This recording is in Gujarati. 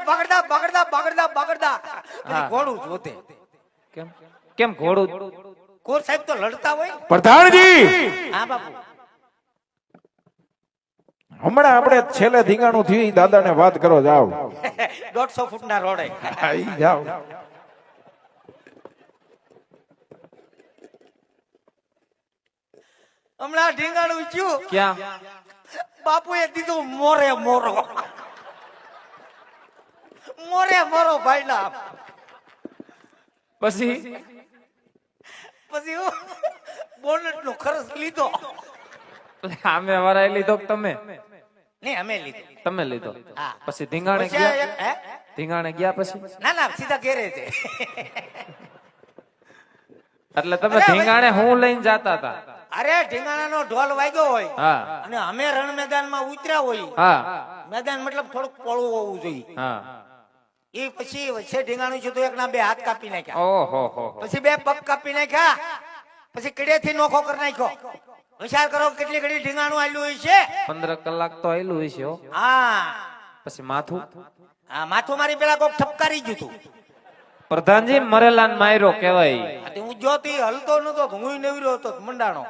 બગડતા બગડતા બગડતા બગડતા પછી ઘોડું જોતે. કેમ કેમ ઘોડું? કોર સાહેબ તો લડતા હોય. પ્રધાનજી હા બાપુ. હમણાં આપણે છેલ્લે ધીંગાણું થયું દાદાને વાત કરો જાવ 150 ફૂટના રોડે. જાવ હમણાં ઢીંગાણું થયું. ક્યાં? બાપુએ દીધું મોરે મોરો. મોરે મોરો ભાઈલા. પછી પછી બોનટ નો ખર્ચ લીધો. અમે વરાઈ લીધો કે તમે? નહીં અમે લીધો. તમે લીધો. હા. પછી ધીંગાણે પછી ગયા? હે? ધીંગાણે ગયા પછી? ના ના સીધા ઘેરે છે. એટલે તમે ધીંગાણે હું લઈને જાતા હતા? અરે ઢીંગાણાનો ઢોલ વાગ્યો હોય હા અને અમે રણ મેદાનમાં ઉતર્યા હોય. હા મેદાન મતલબ થોડુંક પોળું હોવું જોઈએ. હા. એ પછી વચ્ચે ઢીંગાણું છે તો એક ના બે હાથ કાપી નાખ્યા. ઓહો હો. પછી બે પગ કાપી નાખ્યા. પછી કડેથી નોખો કરી નાખ્યો. વિચાર કરો કેટલી ઘડી ઢીંગાણું આલ્યું હોય છે. 15 કલાક તો આયલું હશે હો. હા પછી માથું? હા માથું મારી પેલા કોક ઠપકારી ગયું હતું. પ્રધાનજી મરેલાન માયરો કહેવાય. હું જોતી હલતો નતો હું નવર્યો હતો મંડાણો.